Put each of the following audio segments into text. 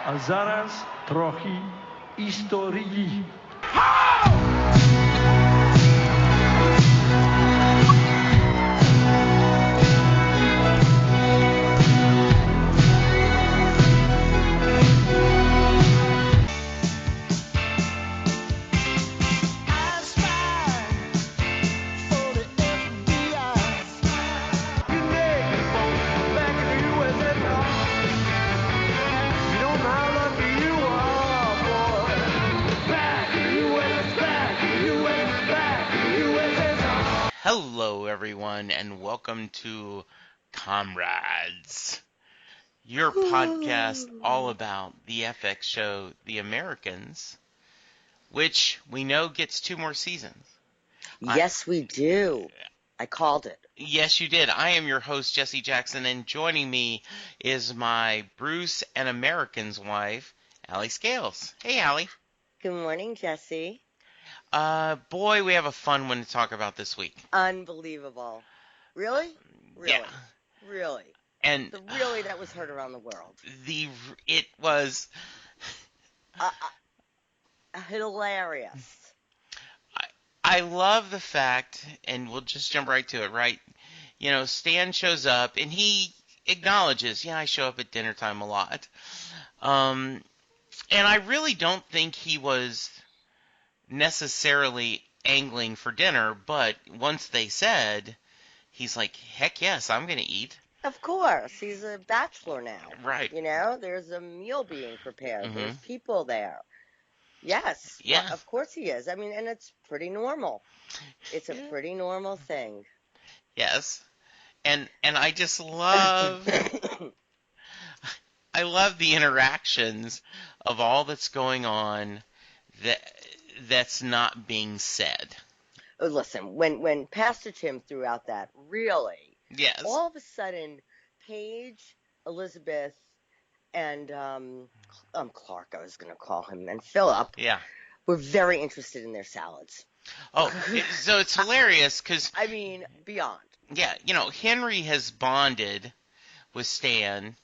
A zaraz trochę historii. Hello, everyone, and welcome to Comrades, your podcast all about the FX show The Americans, which we know gets 2 more seasons. Yes, we do. I called it. Yes, you did. I am your host, Jesse Jackson, and joining me is my Bruce and Americans wife, Allie Scales. Hey, Allie. Good morning, Jesse. Boy, we have a fun one to talk about this week. Unbelievable. Really? Yeah. Really. And really that was heard around the world. It was hilarious. I love the fact, and we'll just jump right to it, right? You know, Stan shows up, and he acknowledges, yeah, I show up at dinner time a lot. And I really don't think he was necessarily angling for dinner, but once they said, he's like, heck yes, I'm going to eat. Of course. He's a bachelor now. Right. You know, there's a meal being prepared. Mm-hmm. There's people there. Yes. Yeah. Well, of course he is. I mean, and it's pretty normal. It's a pretty normal thing. Yes. And I just love I love the interactions of all that's going on that's not being said. Oh, listen, when Pastor Tim threw out that, really, yes, all of a sudden, Paige, Elizabeth, and Clark, I was going to call him, and Philip, were very interested in their salads. Oh, so it's hilarious because I mean, beyond. Yeah, you know, Henry has bonded with Stan.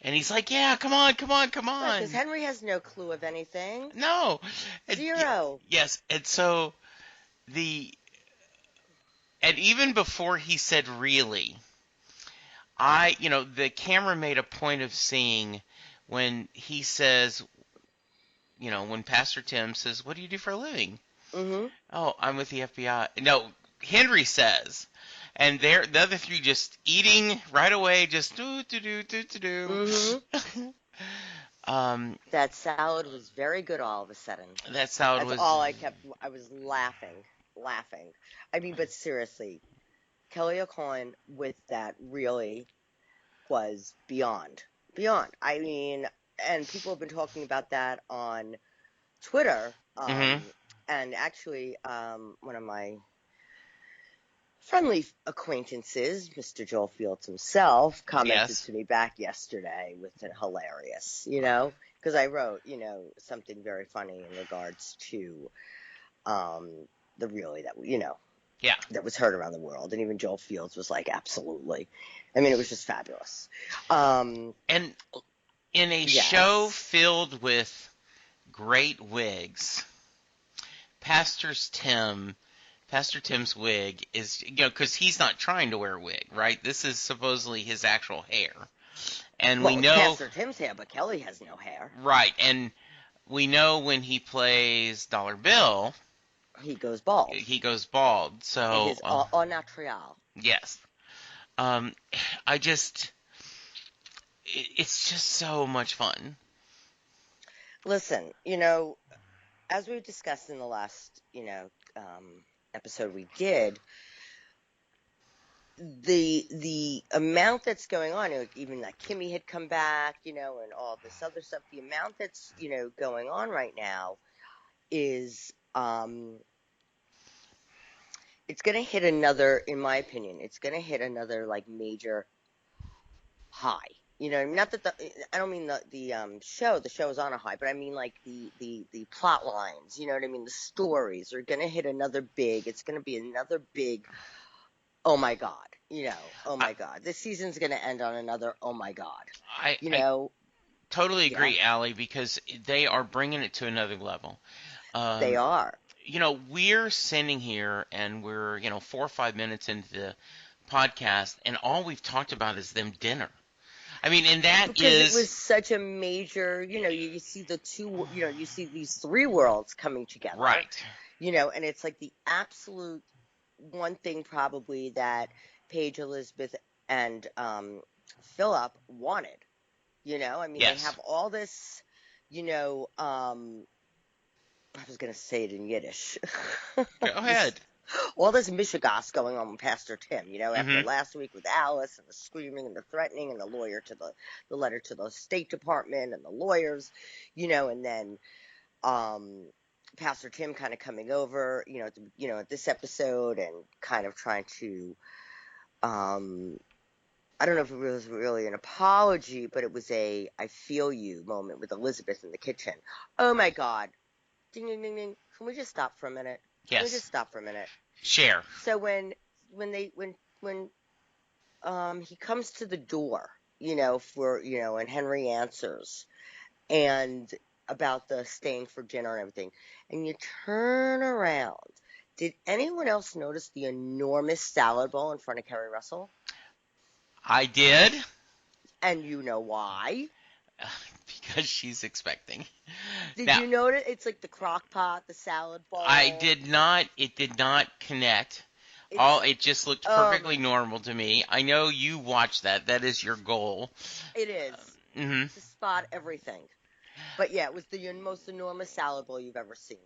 And he's like, yeah, come on. Because Henry has no clue of anything. No. Zero. Yes. And so and even before he said really, the camera made a point of seeing when he says, when Pastor Tim says, what do you do for a living? Mm-hmm. Oh, I'm with the FBI. No, Henry says. And the other three just eating right away, just do. Mm-hmm. That salad was very good all of a sudden. That's all I was laughing. I mean, but seriously, Kelly O'Coin with that really was beyond. I mean, and people have been talking about that on Twitter. Mm-hmm. And actually, one of my friendly acquaintances, Mr. Joel Fields himself, commented to me back yesterday with a hilarious, because I wrote, something very funny in regards to the really that, that was heard around the world. And even Joel Fields was like, absolutely. I mean, it was just fabulous. And in a show filled with great wigs, Pastor Tim's wig is, because he's not trying to wear a wig, right? This is supposedly his actual hair. And we know Pastor Tim's hair, but Kelly has no hair. Right, and we know when he plays Dollar Bill, he goes bald. So it is au naturel. Yes. It's just so much fun. Listen, as we discussed in the last, episode we did, the amount that's going on, even that Kimmy had come back, and all this other stuff, the amount that's, going on right now is, it's going to hit another, in my opinion, it's going to hit another, like, major high. Not that I don't mean the show is on a high, but I mean like the plot lines, you know what I mean? The stories are going to hit it's going to be another big, oh my God, oh my God. This season's going to end on another, oh my God. totally Yeah, agree, Allie, because they are bringing it to another level. they Um, are. we're sitting here and we're, 4 or 5 minutes into the podcast, and all we've talked about is them dinner. I mean, and that Because it is was such a major, you see the two, you see these three worlds coming together, right. and it's like the absolute one thing probably that Paige, Elizabeth, and Philip wanted. I mean, they Yes. have all this, I was going to say it in Yiddish. Go this ahead. all this mishigas going on with Pastor Tim, after Hmm. last week with Alice and the screaming and the threatening and the letter to the State Department and the lawyers, and then Pastor Tim kind of coming over, at this episode and kind of trying to I don't know if it was really an apology, but it was a I feel you moment with Elizabeth in the kitchen. Oh my God. Ding ding ding ding. Can we just stop for a minute? Can we Yes. just stop for a minute? Share. So when he comes to the door, and Henry answers and about the staying for dinner and everything, and you turn around. Did anyone else notice the enormous salad bowl in front of Kerry Russell? I did. And you know why? Because she's expecting. Did Now, you notice it's like the crock pot, the salad I bowl? did not, it did not connect. It's It just looked oh perfectly my, normal to me. I know you watched that. That is your goal. it is Hmm. to spot everything. But yeah, it was the most enormous salad bowl you've ever seen.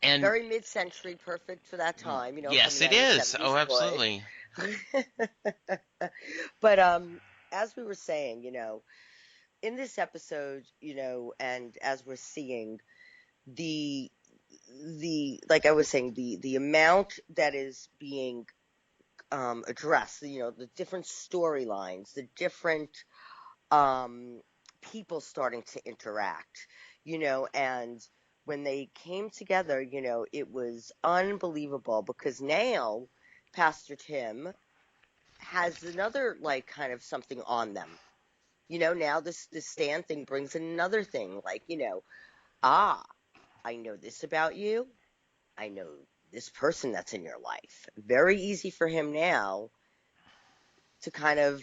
And Very mid-century, perfect for that time, yes, coming it out of the is. 70s Oh, wood. absolutely. But as we were saying, in this episode, and as we're seeing the like I was saying, the amount that is being addressed, the different storylines, the different um, people starting to interact, and when they came together, it was unbelievable because now Pastor Tim has another, like, kind of something on them. Now this stand thing brings another thing, like, ah, I know this about you. I know this person that's in your life. Very easy for him now to kind of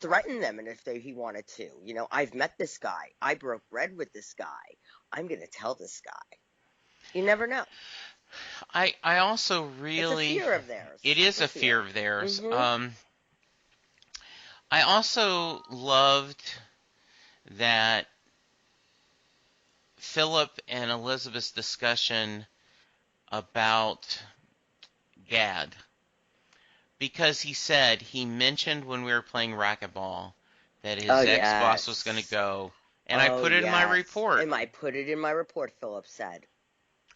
threaten them, and if he wanted to, I've met this guy. I broke bread with this guy. I'm going to tell this guy. You never know. I also It's a really, fear of theirs. it It's is a a fear fear. of theirs. Mhm. I also loved that Philip and Elizabeth's discussion about Gad, because he mentioned when we were playing racquetball that Oh his ex-boss was going to yes. go, and I Oh put it in my yes. report. And I put it in my report, Philip said.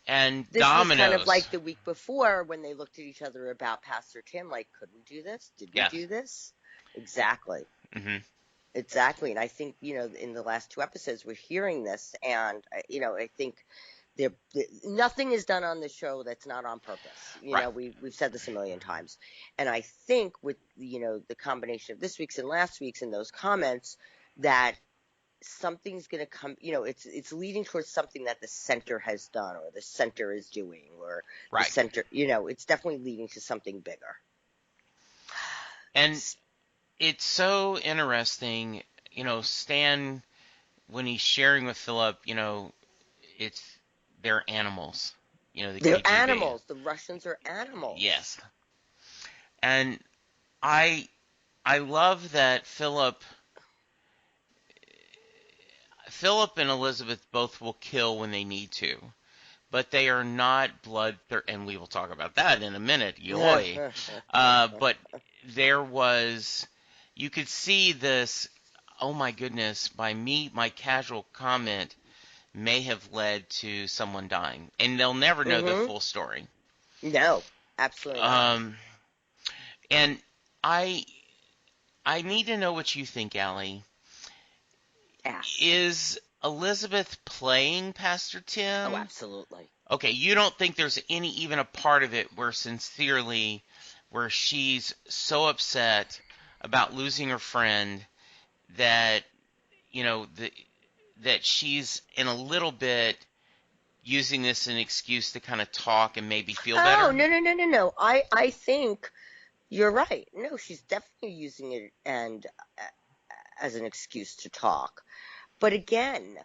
And This was kind of Domino's, like the week before when they looked at each other about Pastor Tim, like, could we do this? Did we yes, do this? Exactly. hmm Exactly. And I think, in the last two episodes, we're hearing this. And, I think nothing is done on the show that's not on purpose. right. We've said this a million times. And I think with, the combination of this week's and last week's and those comments, that something's going to come, it's leading towards something that the center has done or the center is doing or the Right. center, it's definitely leading to something bigger. And it's so interesting, Stan, when he's sharing with Philip, it's they're animals, the They're KGB. animals. The Russians are animals. Yes. And I I love that Philip and Elizabeth both will kill when they need to, but they are not and we will talk about that in a minute. Yoy. But there was, you could see this. Oh my goodness! My casual comment may have led to someone dying, and they'll never know the Mm-hmm. full story. No, absolutely not. Um, and I I need to know what you think, Allie. Ask. Is Elizabeth playing Pastor Oh, Tim? absolutely. Okay, you don't think there's even a part of it where she's so upset about losing her friend that, that she's in a little bit using this as an excuse to kind of talk and maybe feel better? Oh, no. I think you're right. No, she's definitely using it as an excuse to talk. But again,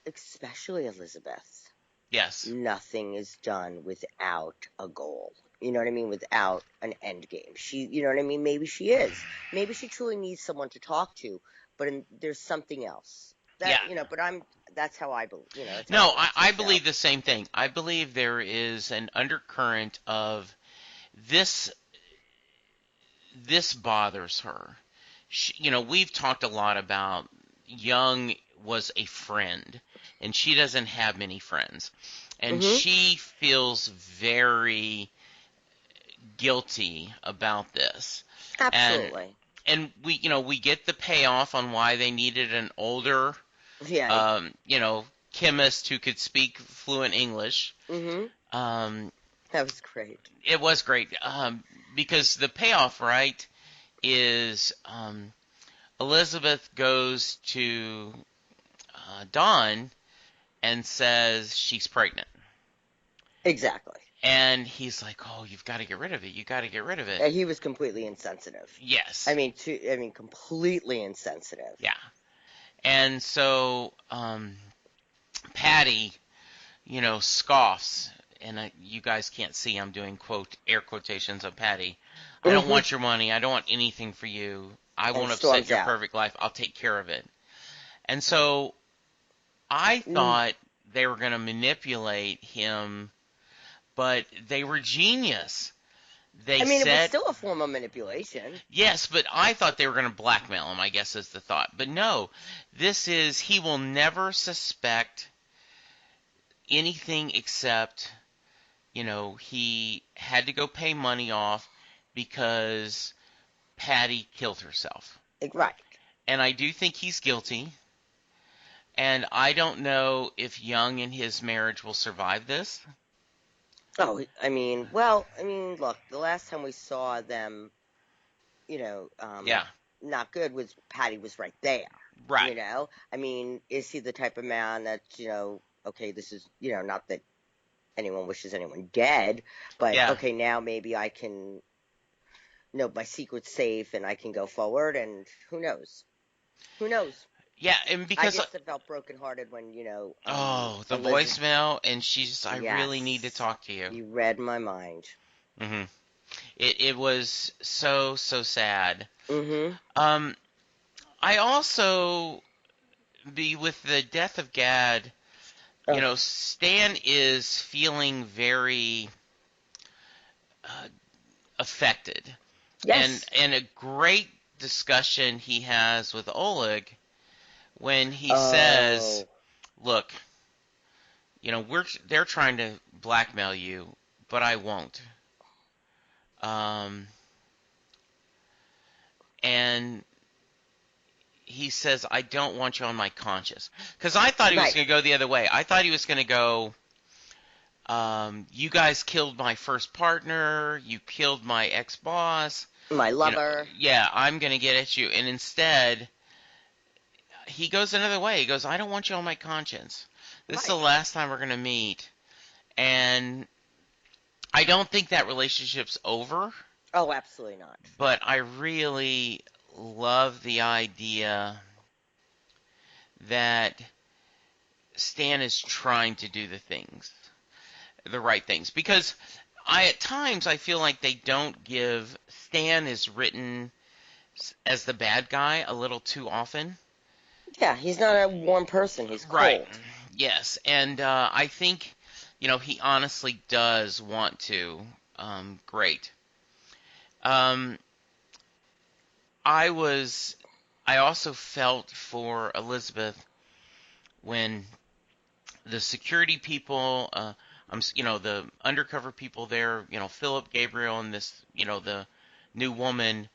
especially Elizabeth, Yes. nothing is done without a goal. You know what I mean? Without an end game. You know what I mean? Maybe she is. Maybe she truly needs someone to talk to, but there's something else. Yeah. But that's how I believe, that's how I No, watch the I show. believe the same thing. I believe there is an undercurrent of this bothers her. We've talked a lot about Young was a friend, and she doesn't have many friends. And she feels very guilty about this. Absolutely. And we get the payoff on why they needed an older, Yeah. chemist who could speak fluent English. That was great. It was great, because the payoff, right, is Elizabeth goes to Dawn and says she's pregnant. Exactly. And he's like, "Oh, you've got to get rid of it. You got to get rid of it." Yeah, he was completely insensitive. Yes. I mean, completely insensitive. Yeah. And so Patty, scoffs, and you guys can't see I'm doing air quotations on Patty. I don't want your money. I don't want anything for you. I won't upset your perfect life. I'll take care of it. And so I thought they were going to manipulate him, but they were genius. It was still a form of manipulation. Yes, but I thought they were going to blackmail him, I guess is the thought. But no, he will never suspect anything except, he had to go pay money off because Patty killed herself. Right. And I do think he's guilty. And I don't know if Young and his marriage will survive this. Oh, look, the last time we saw them, not good was Patty was right there. Right. Is he the type of man that, okay, this is, not that anyone wishes anyone dead, but okay, now maybe I can know my secret's safe and I can go forward, and who knows? Yeah, and because I just felt brokenhearted when, the Elizabeth, voicemail, and she's, I really need to talk to you. You read my mind. Mm-hmm. It was so sad. Mm-hmm. I also, with the death of Gad, Stan is feeling very affected. Yes. And a great discussion he has with Oleg when he says, "Look, they're trying to blackmail you, but I won't." And he says, "I don't want you on my conscience," because I thought he was going to go the other way. I thought he was going to go, "You guys killed my first partner. You killed my ex-boss, my lover." I'm going to get at you. And instead, he goes another way. He goes, "I don't want you on my conscience. This is the last time we're going to meet." And I don't think that relationship's over. Oh, absolutely not. But I really love the idea that Stan is trying to do the right things. Because at times I feel like they don't give, Stan is written as the bad guy a little too often. Yeah, he's not a warm person. He's cold. Right. Yes, and I think, he honestly does want to. Great. I also felt for Elizabeth when the security people, the undercover people there, Philip, Gabriel, and this, the new woman,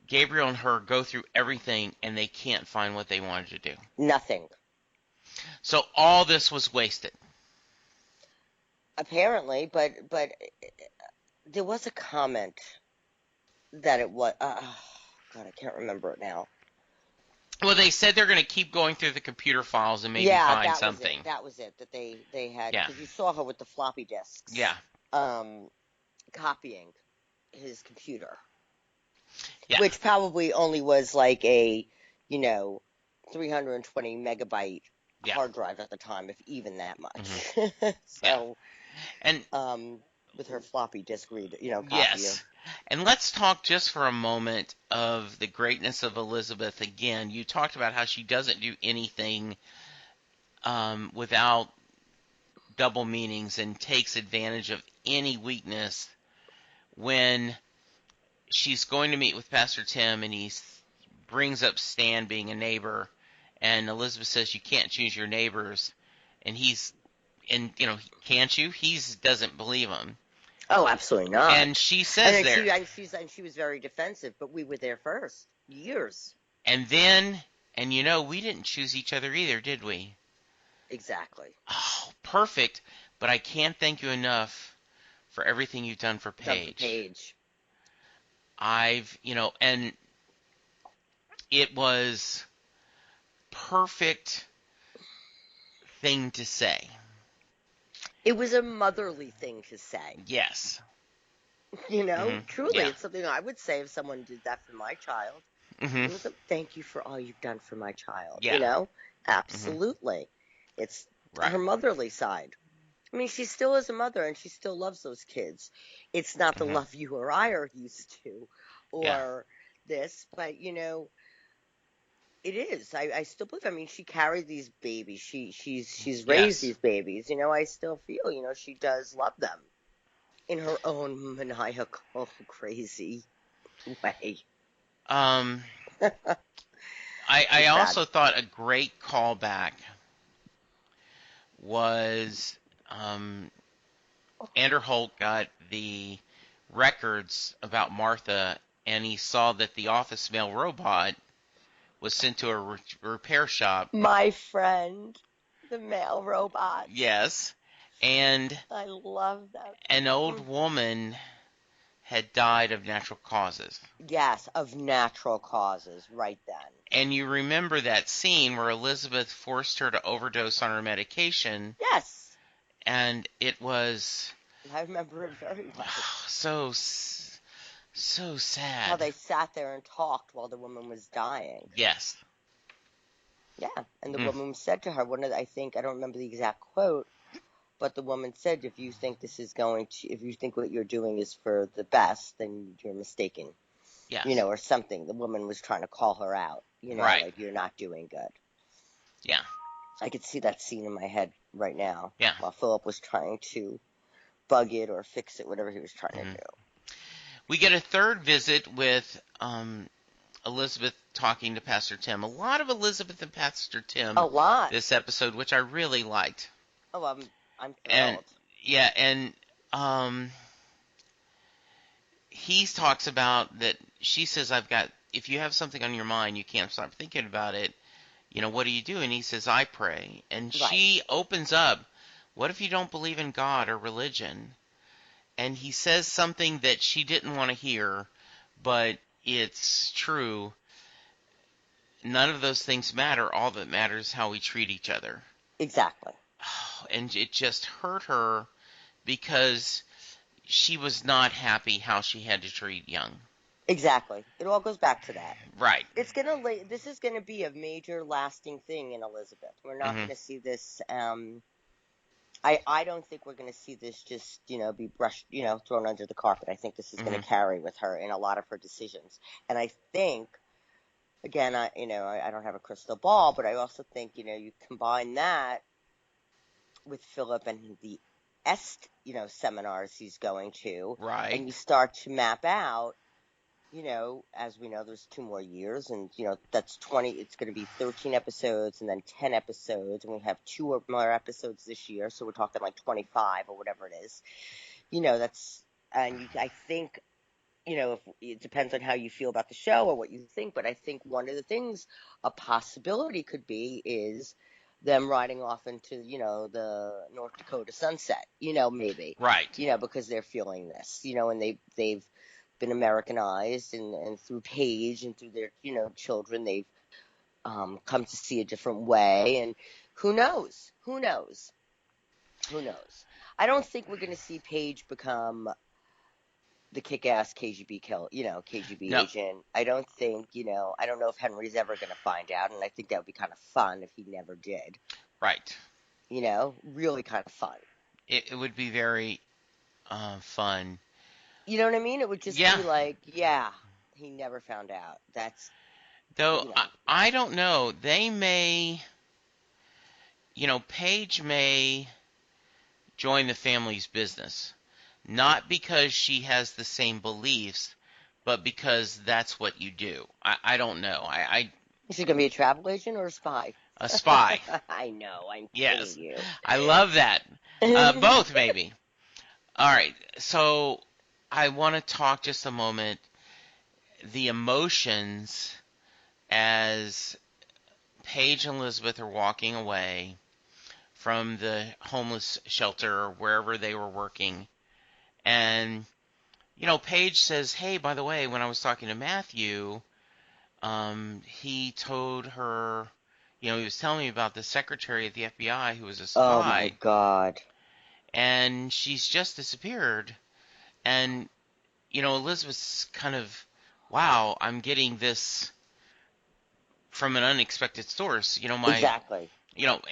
Gabriel and her go through everything and they can't find what they wanted to do. Nothing. So all this was wasted. Apparently, but there was a comment that it was, God, I can't remember it now. Well, they said they're going to keep going through the computer files and maybe find something. That was it. That they had, Yeah. because you saw her with the floppy disks. Yeah. Copying his computer. Yeah. Which probably only was like a, 320 megabyte hard drive at the time, if even that much. Mm-hmm. So, yeah. And with her floppy disk reader, copy. Yes. And let's talk just for a moment of the greatness of Elizabeth again. You talked about how she doesn't do anything without double meanings and takes advantage of any weakness. When she's going to meet with Pastor Tim and he brings up Stan being a neighbor, and Elizabeth says you can't choose your neighbors, and can't you? He doesn't believe him. Oh, absolutely not. And she says she was very defensive, but we were there first. Years. And then, we didn't choose each other either, did we? Exactly. Oh, perfect. But I can't thank you enough for everything you've done for Paige. And it was perfect thing to say. It was a motherly thing to say. Yes. Mm-hmm. Truly, It's something I would say if someone did that for my child. Mm-hmm. It was a thank you for all you've done for my child. Yeah. Absolutely. Mm-hmm. It's right. her motherly side. I mean, she still is a mother and she still loves those kids. It's not the love you or I are used to or this, but it is. I still believe. I mean, she carried these babies. She's raised these babies. I still feel, she does love them in her own maniacal, crazy way. I also thought a great callback was Andrew Holt got the records about Martha, and he saw that the office mail robot was sent to a repair shop. My friend, the mail robot. Yes. And I love that. An old woman had died of natural causes. Yes, of natural causes, right then. And you remember that scene where Elizabeth forced her to overdose on her medication. Yes. And it was... I remember it very well. So sad. How they sat there and talked while the woman was dying. Yes. Yeah, and the woman said to her, I don't remember the exact quote, but the woman said, if you think what you're doing is for the best, then you're mistaken. Yes. Or something. The woman was trying to call her out. Right. Like, you're not doing good. Yeah. I could see that scene in my head right now. Yeah. While Philip was trying to bug it or fix it, whatever he was trying to do. We get a third visit with Elizabeth talking to Pastor Tim. A lot of Elizabeth and Pastor Tim. A lot. This episode, which I really liked. Oh, I'm thrilled. He talks about that. She says, if you have something on your mind, you can't stop thinking about it. What do you do? And he says, I pray. And she opens up. What if you don't believe in God or religion? And he says something that she didn't want to hear, but it's true. None of those things matter. All that matters is how we treat each other. Exactly. And it just hurt her because she was not happy how she had to treat Young. Exactly. It all goes back to that. Right. This is gonna be a major lasting thing in Elizabeth. We're not gonna see this. I don't think we're gonna see this just be brushed, thrown under the carpet. I think this is gonna carry with her in a lot of her decisions. And I think, again, I don't have a crystal ball, but I also think you combine that with Philip and the seminars he's going to, right? And you start to map out. As we know, there's 2 more years, and that's 20. It's going to be 13 episodes, and then 10 episodes, and we have 2 or more episodes this year, so we're talking like 25 or whatever it is. I think, if it depends on how you feel about the show or what you think, but I think one of the things, a possibility could be, is them riding off into the North Dakota sunset. Maybe right. Because they're feeling this. And they've been Americanized, and through Paige and through their children, they've come to see a different way. And who knows? Who knows? Who knows? I don't think we're going to see Paige become the kick-ass KGB No, agent. I don't think, I don't know if Henry's ever going to find out, and I think that would be kind of fun if he never did. right. Really kind of fun. It would be very fun. You know what I mean? It would just be like, yeah, he never found out. That's, Though I don't know. They may, Paige may join the family's business. Not because she has the same beliefs, but because that's what you do. I don't know. Is she going to be a travel agent or a spy? A spy. I know. I'm Yes. kidding you. I love that. Both, maybe. All right. So I want to talk just a moment. The emotions as Paige and Elizabeth are walking away from the homeless shelter or wherever they were working. And, Paige says, hey, by the way, when I was talking to Matthew, he told her, he was telling me about the secretary at the FBI who was a spy. Oh, my God. And she's just disappeared. And, Elizabeth's kind of, wow, I'm getting this from an unexpected source. Exactly.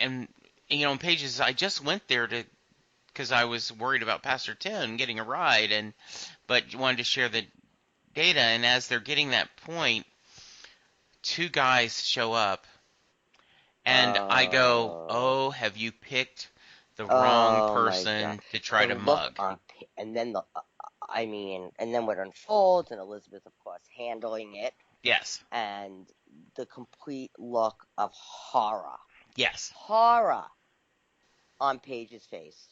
And Paige says, I just went there because I was worried about Pastor Tim getting a ride, but wanted to share the data. And as they're getting that point, two guys show up, and I go, oh, have you picked the wrong person to try to mug? And then and then what unfolds, and Elizabeth, of course, handling it. Yes. And the complete look of horror. Yes. Horror on Paige's face.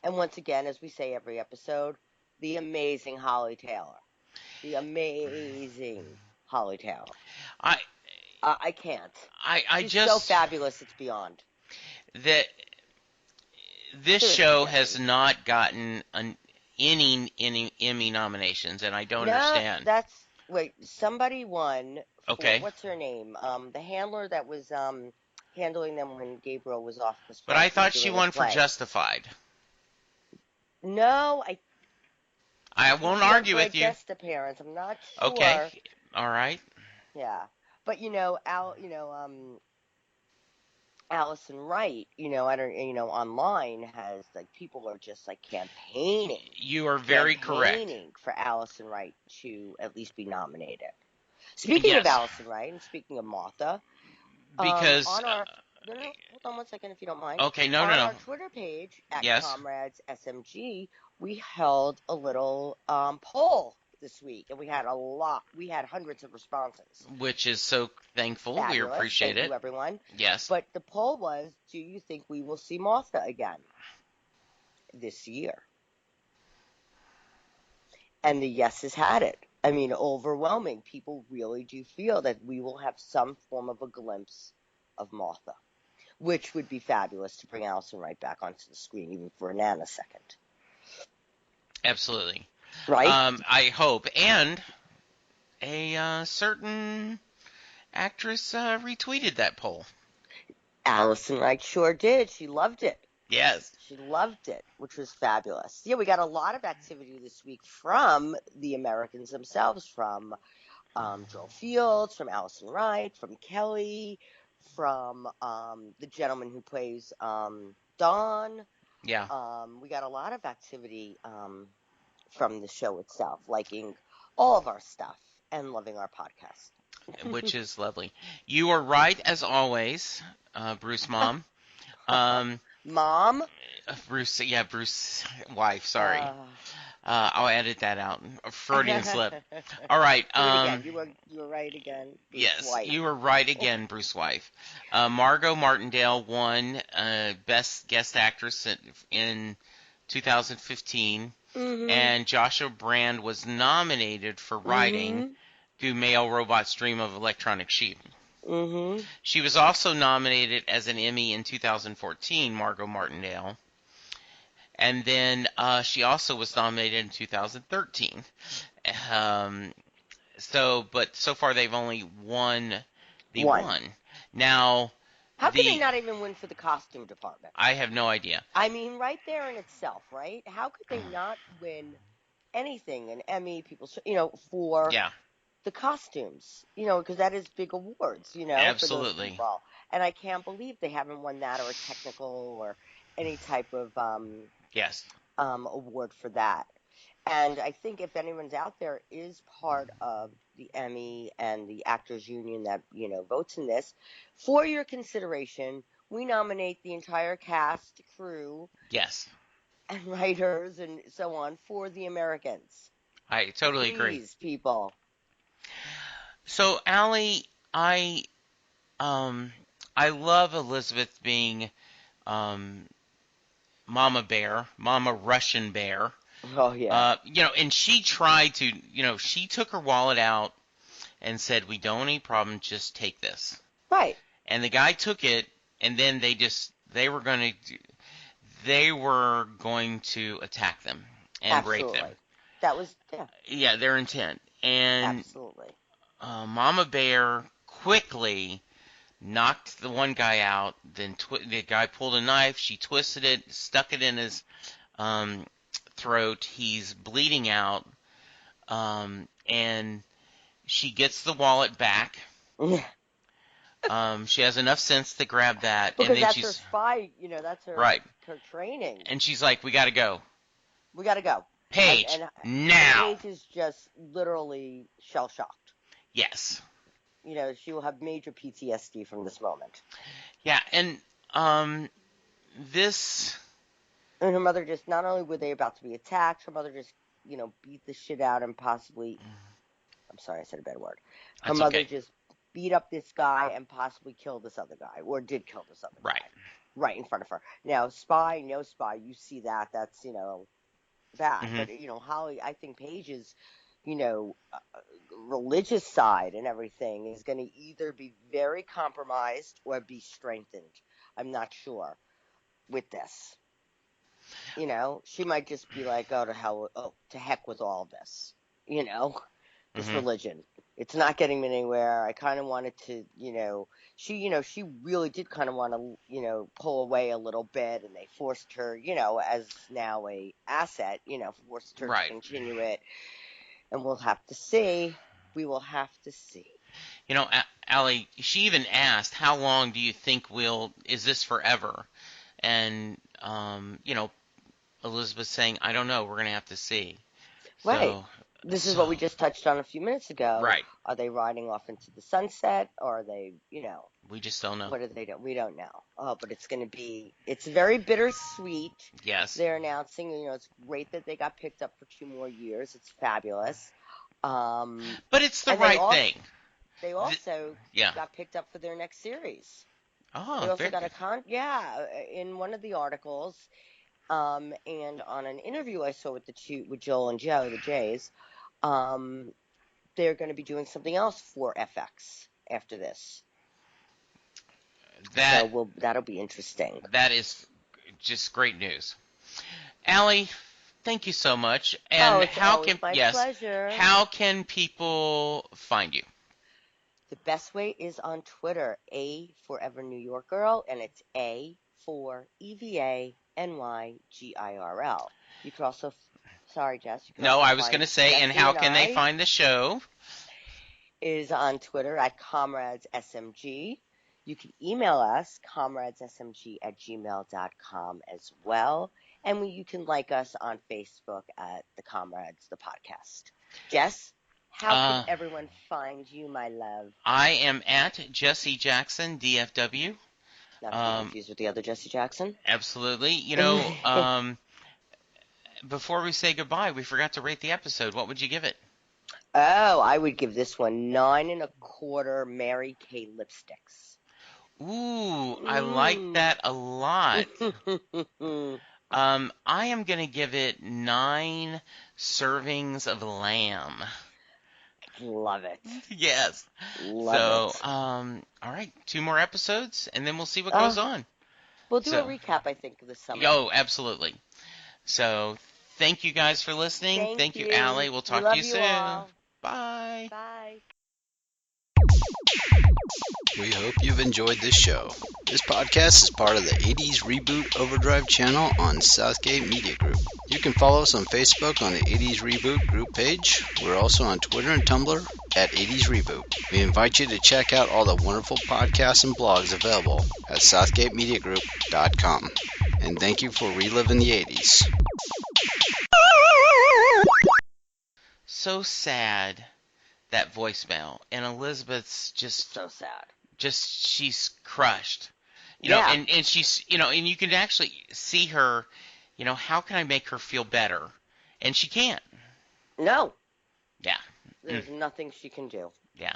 And once again, as we say every episode, the amazing Holly Taylor. The amazing Holly Taylor. I can't. She's so fabulous, it's beyond. This show has not gotten any Emmy nominations, and I don't understand. Wait, somebody won. Okay. What's her name? The handler that was handling them when Gabriel was off the But I thought she won for Justified. No, I won't argue with you. Guest appearance. I'm not sure. Okay. All right. Yeah. But Allison Wright, online has people are just campaigning. You are very correct. Campaigning for Allison Wright to at least be nominated. Speaking of Allison Wright and speaking of Martha, because on our hold on one second if you don't mind. Okay, no. On our Twitter page at Comrades SMG, we held a little poll this week, and we had hundreds of responses, which is so thankful. Fabulous. We appreciate Thank you, everyone. Yes. But the poll was, do you think we will see Martha again this year? And the yeses had it. I mean, overwhelming. People really do feel that we will have some form of a glimpse of Martha, which would be fabulous to bring Allison Wright back onto the screen, even for a nanosecond. Absolutely. Right? I hope. And a certain actress retweeted that poll. Allison Wright sure did. She loved it. Yes. She loved it, which was fabulous. Yeah, we got a lot of activity this week from the Americans themselves, from Joel Fields, from Allison Wright, from Kelly, from the gentleman who plays Don. Yeah. We got a lot of activity from the show itself, liking all of our stuff and loving our podcast. Which is lovely. You are right, as always, Bruce Mom. Mom? Bruce wife, sorry. I'll edit that out. A Freudian slip. All right. You were right again, Bruce yes, wife. You were right again, Bruce wife. Margot Martindale won Best Guest Actress in 2015. Mm-hmm. And Joshua Brand was nominated for writing through Male Robot's Dream of Electronic Sheep. Mm-hmm. She was also nominated as an Emmy in 2014, Margot Martindale. And then she also was nominated in 2013. But so far they've only won the one. Now, how could they not even win for the costume department? I have no idea. I mean, right there in itself, right? How could they not win anything, an Emmy, for the costumes, because that is big awards, Absolutely. for those people. And I can't believe they haven't won that, or a technical, or any type of award for that. And I think if anyone's out there is part of the Emmy and the Actors Union that, votes in this, for your consideration, we nominate the entire cast, crew, and writers and so on for the Americans. I totally agree. Please, people. So, Allie, I love Elizabeth being Mama Bear, Mama Russian Bear. Oh, yeah. And she tried to, she took her wallet out and said, "We don't have any problem, just take this." Right. And the guy took it, and then they were going to attack them and rape them. That was, their intent. And absolutely. Mama Bear quickly knocked the one guy out. Then the guy pulled a knife. She twisted it, stuck it in his throat. He's bleeding out, and she gets the wallet back. She has enough sense to grab that, because and then that's her spy. That's her her training. And she's like, "We got to go. We got to go, Paige, now." Paige is just literally shell shocked. Yes. She will have major PTSD from this moment. Yeah, and this. And her mother just, not only were they about to be attacked, her mother just, beat the shit out and possibly, I'm sorry, I said a bad word. Her mother just beat up this guy and possibly killed this other guy, or did kill this other guy. Right in front of her. Now, spy, no spy, you see that, that's, that. Mm-hmm. But, Holly, I think Paige's, religious side and everything is going to either be very compromised or be strengthened. I'm not sure with this. She might just be like, to heck with all this, this religion. It's not getting me anywhere. I kind of wanted to, she really did kind of want to, pull away a little bit, and they forced her, as now a asset, forced her to continue it. And we'll have to see. We will have to see. Allie, she even asked, "How long do you think is this forever?" And, Elizabeth saying, "I don't know. We're going to have to see." Right. This is what we just touched on a few minutes ago. Right. Are they riding off into the sunset, or are they, We just don't know. What do they do? We don't know. Oh, but it's very bittersweet. Yes. They're announcing, it's great that they got picked up for 2 more years. It's fabulous. But it's the right thing. They also got picked up for their next series. Oh, they also got in one of the articles, and on an interview I saw with Joel and Joe, the Jays, they're going to be doing something else for FX after this. That'll be interesting. That is just great news. Allie, thank you so much. And pleasure. How can people find you? The best way is on Twitter, A4ever New York Girl, and it's A4EVA NYGIRL. You can also, sorry, Jess. I was going to say, and how can they find the show? Is on Twitter at Comrades SMG. You can email us, comradessmg@gmail.com as well. And you can like us on Facebook at The Comrades, the podcast. Jess, how can everyone find you, my love? I am at Jesse Jackson, DFW. Not to be confused with the other Jesse Jackson. Absolutely. Before we say goodbye, we forgot to rate the episode. What would you give it? Oh, I would give this one 9 1/4 Mary Kay lipsticks. Ooh, I like that a lot. I am going to give it 9 servings of lamb. Love it. Yes. Love it. All right, 2 more episodes, and then we'll see what goes on. We'll do a recap, I think, this summer. Oh, absolutely. So, thank you guys for listening. Thank you, Allie. We'll talk to you soon. All. Bye. Bye. We hope you've enjoyed this show. This podcast is part of the 80s Reboot Overdrive channel on Southgate Media Group. You can follow us on Facebook on the 80s Reboot group page. We're also on Twitter and Tumblr at 80s Reboot. We invite you to check out all the wonderful podcasts and blogs available at southgatemediagroup.com. And thank you for reliving the 80s. So sad, that voicemail. And Elizabeth's just So sad. Just she's crushed. You know, and she's, and you can actually see her, how can I make her feel better? And she can't. No. Yeah. There's nothing she can do. Yeah.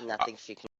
Nothing she can